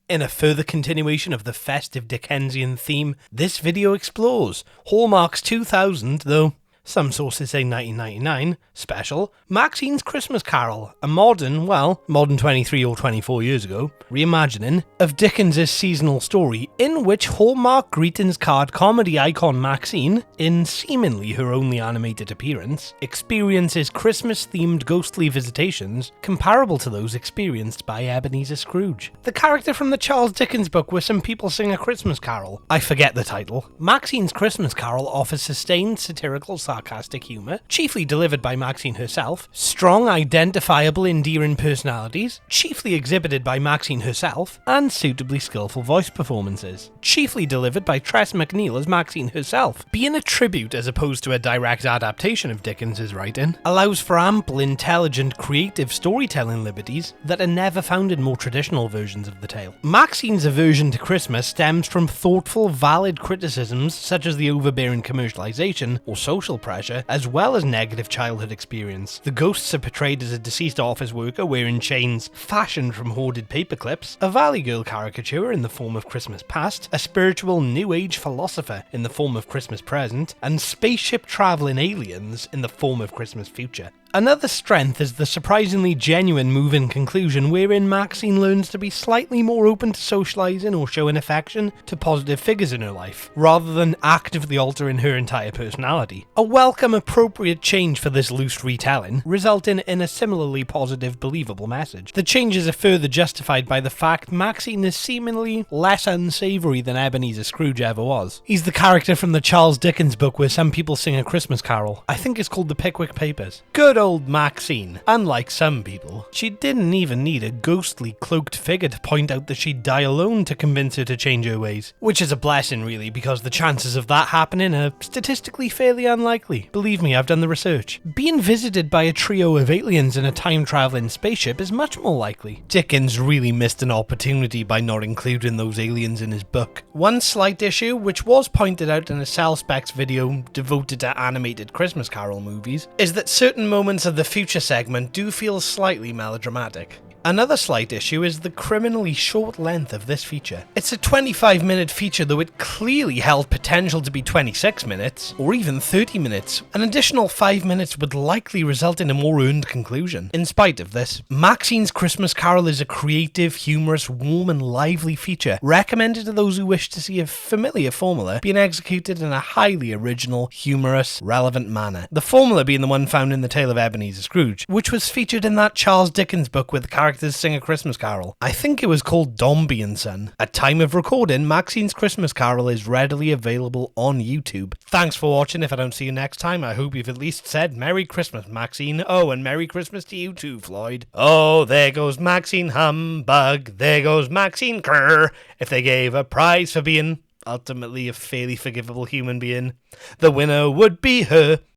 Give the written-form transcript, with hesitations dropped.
In a further continuation of the festive Dickensian theme, this video explores Hallmark's 2000, though some sources say 1999, special, Maxine's Christmas Carol, a modern 23 or 24 years ago, reimagining of Dickens' seasonal story in which Hallmark greetings card comedy icon Maxine, in seemingly her only animated appearance, experiences Christmas-themed ghostly visitations comparable to those experienced by Ebenezer Scrooge. The character from the Charles Dickens book Where Some People Sing a Christmas Carol, I forget the title, Maxine's Christmas Carol offers sustained satirical sarcastic humour, chiefly delivered by Maxine herself, strong, identifiable, endearing personalities, chiefly exhibited by Maxine herself, and suitably skillful voice performances, chiefly delivered by Tress MacNeille as Maxine herself. Being a tribute as opposed to a direct adaptation of Dickens' writing, allows for ample, intelligent, creative storytelling liberties that are never found in more traditional versions of the tale. Maxine's aversion to Christmas stems from thoughtful, valid criticisms such as the overbearing commercialization or social pressure, as well as negative childhood experience. The ghosts are portrayed as a deceased office worker wearing chains fashioned from hoarded paper clips, a Valley Girl caricature in the form of Christmas past, a spiritual New Age philosopher in the form of Christmas present, and spaceship traveling aliens in the form of Christmas future. Another strength is the surprisingly genuine move-in conclusion wherein Maxine learns to be slightly more open to socialising or showing affection to positive figures in her life, rather than actively altering her entire personality. A welcome, appropriate change for this loose retelling, resulting in a similarly positive, believable message. The changes are further justified by the fact Maxine is seemingly less unsavoury than Ebenezer Scrooge ever was. He's the character from the Charles Dickens book Where Some People Sing a Christmas Carol. I think it's called The Pickwick Papers. Good old Maxine. Unlike some people, she didn't even need a ghostly cloaked figure to point out that she'd die alone to convince her to change her ways. Which is a blessing really, because the chances of that happening are statistically fairly unlikely. Believe me, I've done the research. Being visited by a trio of aliens in a time-travelling spaceship is much more likely. Dickens really missed an opportunity by not including those aliens in his book. One slight issue, which was pointed out in a Cell Specs video devoted to animated Christmas Carol movies, is that certain moments of the future segment do feel slightly melodramatic. Another slight issue is the criminally short length of this feature. It's a 25-minute feature, though it clearly held potential to be 26 minutes, or even 30 minutes. An additional 5 minutes would likely result in a more earned conclusion. In spite of this, Maxine's Christmas Carol is a creative, humorous, warm and lively feature, recommended to those who wish to see a familiar formula being executed in a highly original, humorous, relevant manner. The formula being the one found in The Tale of Ebenezer Scrooge, which was featured in that Charles Dickens book with the characters sing a Christmas Carol. I think it was called Dombey and Son. At time of recording, Maxine's Christmas Carol is readily available on YouTube. Thanks for watching. If I don't see you next time, I hope you've at least said Merry Christmas, Maxine. Oh, and Merry Christmas to you too, Floyd. Oh, there goes Maxine Humbug. There goes Maxine Kerr. If they gave a prize for being ultimately a fairly forgivable human being, the winner would be her.